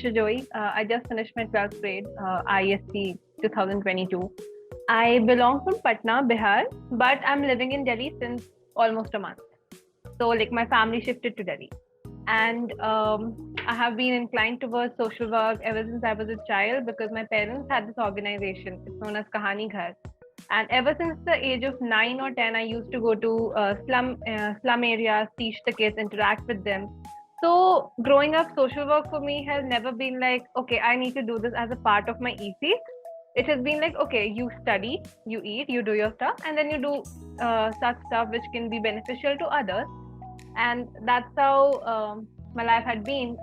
Dwishojoyee. I just finished my 12th grade, ISC 2022. I belong from Patna, Bihar, but I'm living in Delhi since almost a month. So, like, my family shifted to Delhi. And I have been inclined towards social work ever since I was a child because my parents had this organization. It's known as Kahani Ghar. And ever since the age of 9 or 10, I used to go to slum areas, teach the kids, interact with them. So growing up, social work for me has never been like, okay, I need to do this as a part of my EC. It has been like, okay, you study, you eat, you do your stuff, and then you do such stuff which can be beneficial to others. And that's how my life had been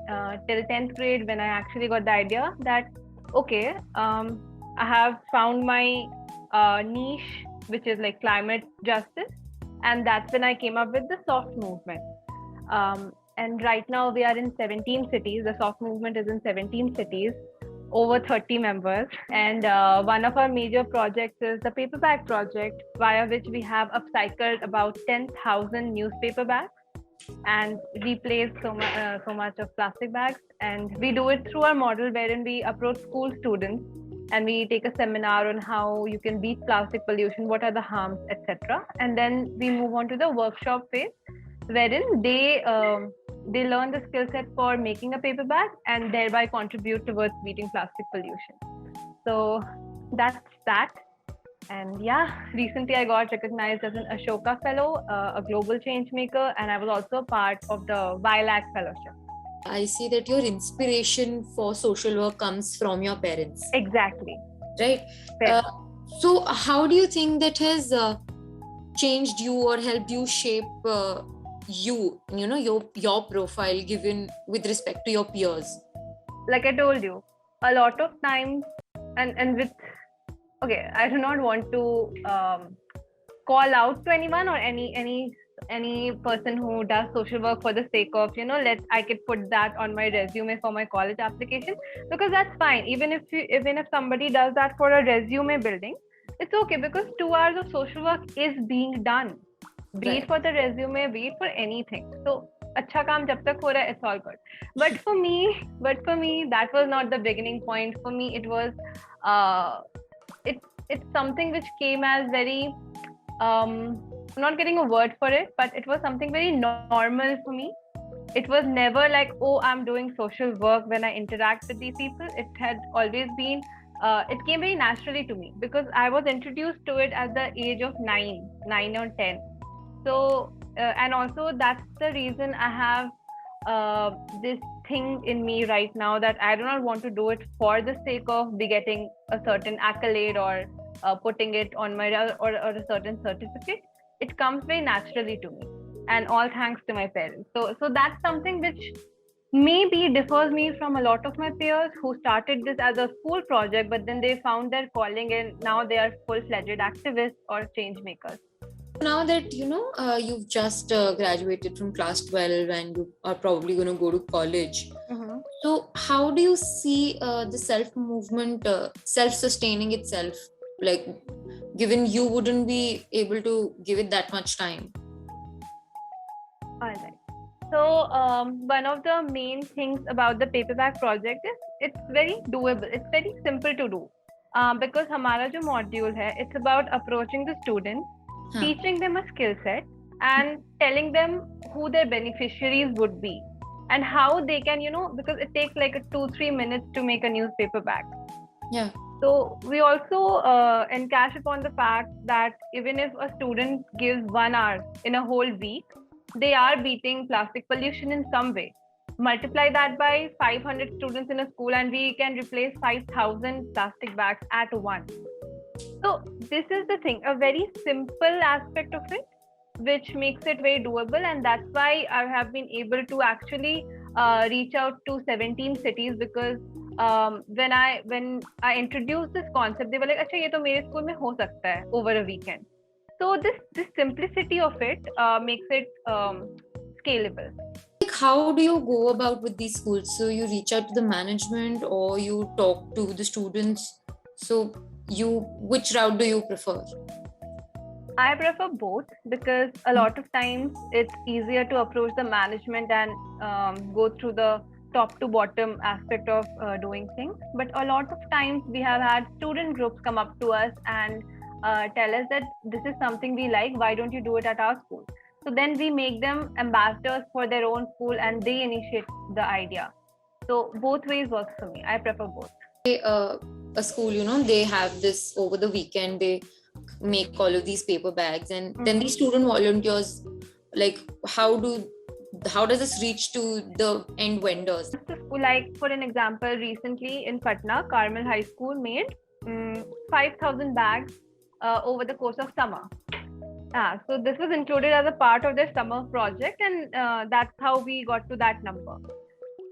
till 10th grade, when I actually got the idea that, okay, I have found my niche, which is like climate justice. And that's when I came up with the soft movement. And right now we are in 17 cities. The soft movement is in 17 cities, over 30 members. And one of our major projects is the paper bag project, via which we have upcycled about 10,000 newspaper bags and replaced so much of plastic bags. And we do it through our model wherein we approach school students and we take a seminar on how you can beat plastic pollution, what are the harms, etc. And then we move on to the workshop phase, wherein they learn the skill set for making a paper bag and thereby contribute towards beating plastic pollution. So that's that. And yeah, recently I got recognized as an Ashoka Fellow, a global changemaker, and I was also a part of the WILAC Fellowship. I see that your inspiration for social work comes from your parents. Exactly. Right? So how do you think that has changed you or helped you shape your profile given with respect to your peers? Like I told you, a lot of times, and with, okay, I do not want to call out to anyone or any person who does social work for the sake of, I could put that on my resume for my college application, because that's fine. Even if somebody does that for a resume building, it's okay, because 2 hours of social work is being done, be it for the resume, be it for anything. So अच्छा काम जब तक हो रहा है, it's all good. But for me, that was not the beginning point. For me, it was it's something which came as very I'm not getting a word for it, but it was something very normal for me. It was never like, oh, I'm doing social work when I interact with these people. It had always been, it came very naturally to me because I was introduced to it at the age of 9 or 10. So, and also that's the reason I have this thing in me right now, that I do not want to do it for the sake of getting a certain accolade or putting it on my or a certain certificate. It comes very naturally to me, and all thanks to my parents. So that's something which maybe differs me from a lot of my peers who started this as a school project, but then they found their calling and now they are full-fledged activists or change makers. Now that you've just graduated from class 12 and you are probably going to go to college, so how do you see the self-movement self-sustaining itself, like given you wouldn't be able to give it that much time? All right. So one of the main things about the paperback project is it's very doable. It's very simple to do because हमारा जो module है, it's about approaching the students, teaching them a skill set and telling them who their beneficiaries would be and how they can, because it takes like 2-3 minutes to make a newspaper bag. Yeah. So we also encash upon the fact that even if a student gives 1 hour in a whole week, they are beating plastic pollution in some way. Multiply that by 500 students in a school and we can replace 5,000 plastic bags at once. So this is the thing, a very simple aspect of it, which makes it very doable. And that's why I have been able to actually reach out to 17 cities, because when I introduced this concept, they were like, अच्छा ये तो मेरे school में हो सकता है over a weekend. So this simplicity of it makes it scalable. Like, how do you go about with these schools? So you reach out to the management or you talk to the students? So which route do you prefer? I prefer both, because a lot of times it's easier to approach the management and go through the top to bottom aspect of doing things. But a lot of times we have had student groups come up to us and tell us that this is something we like, why don't you do it at our school? So then we make them ambassadors for their own school and they initiate the idea. So both ways works for me. I prefer both. A school, they have this over the weekend, they make all of these paper bags, and then these student volunteers, like how does this reach to the end vendors? Like for an example, recently in Patna, Carmel High School made 5,000 bags over the course of summer. So this was included as a part of their summer project, and that's how we got to that number.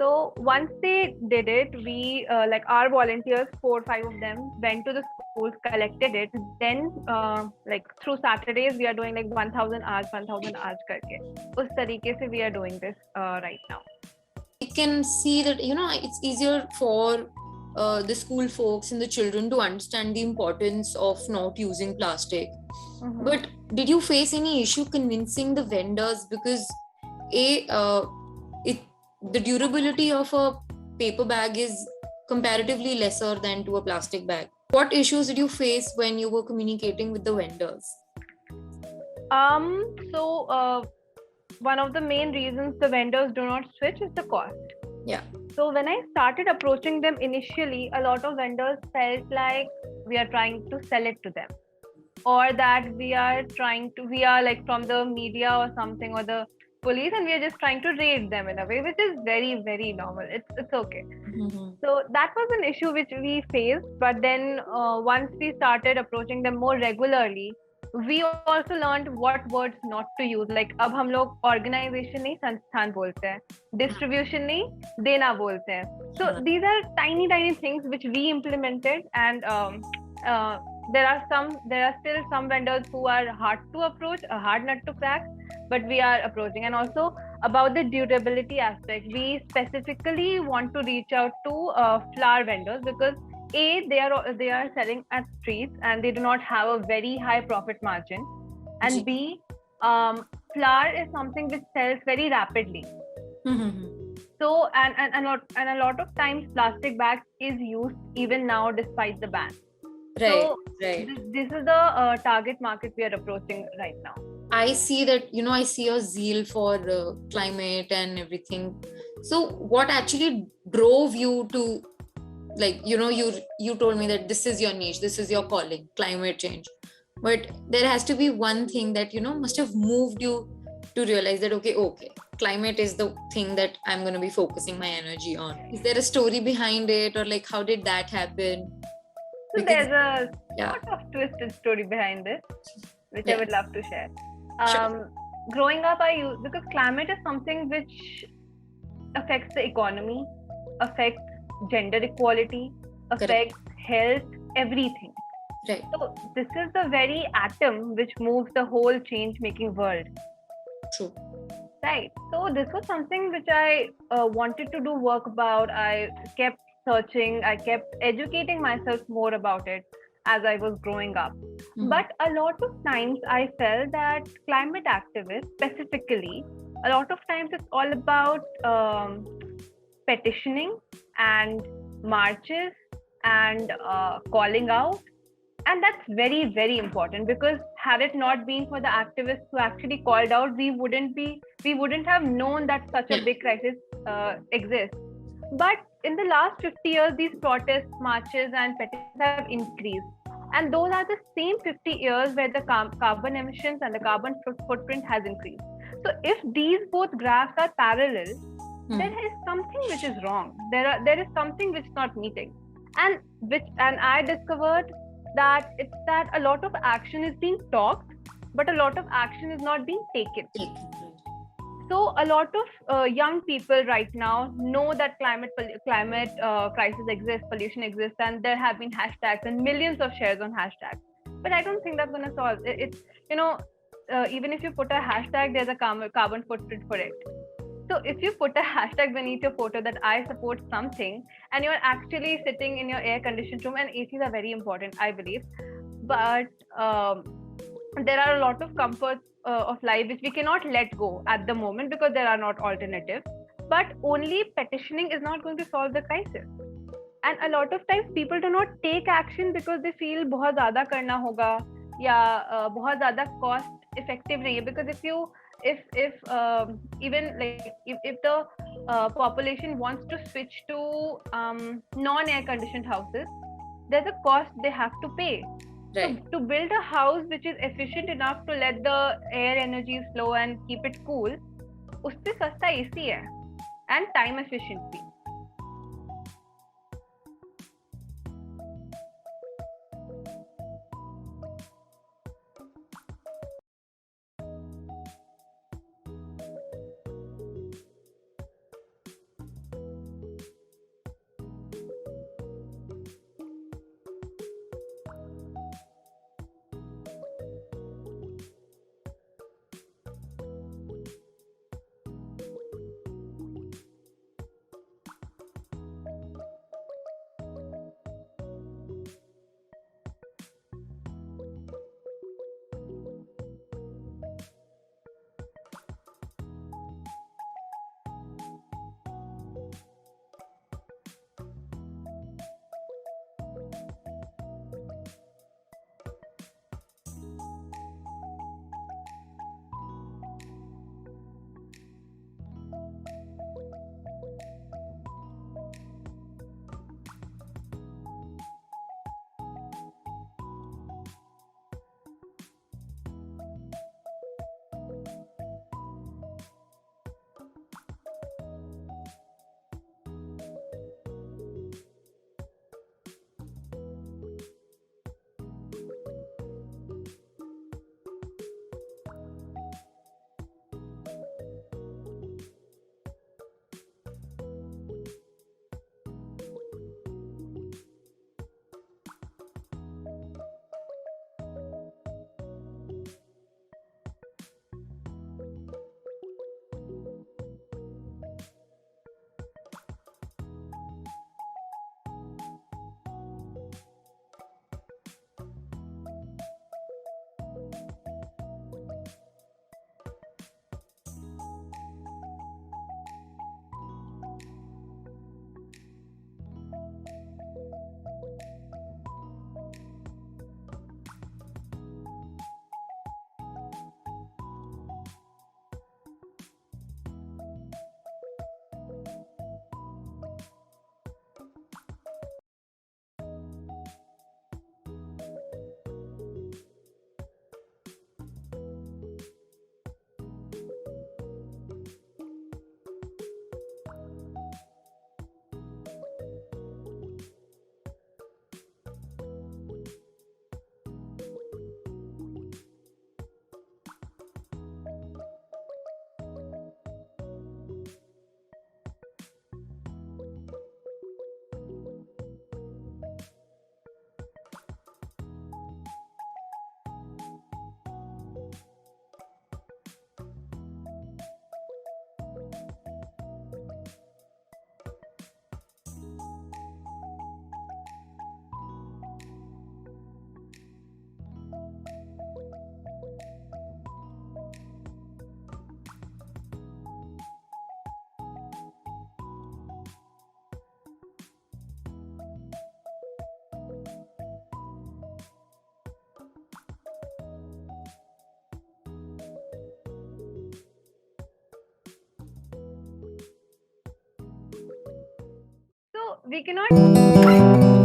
So once they did it, we like our volunteers, 4 or 5 of them, went to the schools, collected it. Then like through Saturdays, we are doing like 1,000 hours karke. Us tarike se we are doing this right now. You can see that it's easier for the school folks and the children to understand the importance of not using plastic. But did you face any issue convincing the vendors? Because the durability of a paper bag is comparatively lesser than to a plastic bag. What issues did you face when you were communicating with the vendors? So one of the main reasons the vendors do not switch is the cost. Yeah. So when I started approaching them initially, a lot of vendors felt like we are trying to sell it to them, or that we are like from the media or something, or the police, and we are just trying to raid them in a way, which is very, very normal. It's okay. So that was an issue which we faced. But then once we started approaching them more regularly, we also learned what words not to use. Like अब हम लोग organization नहीं संस्थान बोलते हैं, distribution नहीं देना बोलते हैं. So these are tiny things which we implemented, and there are still some vendors who are hard to approach, a hard nut to crack, but we are approaching. And also about the durability aspect, we specifically want to reach out to flower vendors, because they are selling at streets and they do not have a very high profit margin, and B, flower is something which sells very rapidly. So and a lot of times plastic bags is used even now despite the ban. Right. This is the target market we are approaching right now. I see that, I see your zeal for climate and everything. So what actually drove you to, like, you told me that this is your niche, this is your calling, climate change. But there has to be one thing that, must have moved you to realize that, okay, climate is the thing that I'm going to be focusing my energy on. Is there a story behind it, or like, how did that happen? So there's a sort of twisted story behind this, which I would love to share. Sure. Growing up, because climate is something which affects the economy, affects gender equality, affects health, everything. Right. So this is the very atom which moves the whole change-making world. True. Right. So this was something which I wanted to do work about. I kept searching, I kept educating myself more about it as I was growing up. But a lot of times I felt that climate activists specifically, a lot of times it's all about petitioning and marches and calling out. And that's very, very important, because had it not been for the activists who actually called out, we wouldn't have known that such a big crisis exists. But in the last 50 years, these protests, marches and petitions have increased. And those are the same 50 years where the carbon emissions and the carbon footprint has increased. So if these both graphs are parallel, there is something which is wrong. There is something which is not meeting. And I discovered that it's that a lot of action is being talked, but a lot of action is not being taken. So a lot of young people right now know that climate crisis exists, pollution exists, and there have been hashtags and millions of shares on hashtags. But I don't think that's going to solve it. It's, even if you put a hashtag, there's a carbon footprint for it. So if you put a hashtag beneath your photo that I support something, and you're actually sitting in your air-conditioned room, and ACs are very important, I believe, but there are a lot of comforts of life which we cannot let go at the moment because there are not alternatives. but only petitioning is not going to solve the crisis. And a lot of times people do not take action because they feel बहुत ज़्यादा करना होगा या बहुत ज़्यादा cost effective नहीं है. Because if even like if the population wants to switch to non-air conditioned houses, there's a cost they have to pay. Right. So to build a house which is efficient enough to let the air energies flow and keep it cool, उससे सस्ता AC है and time efficiency. So we cannot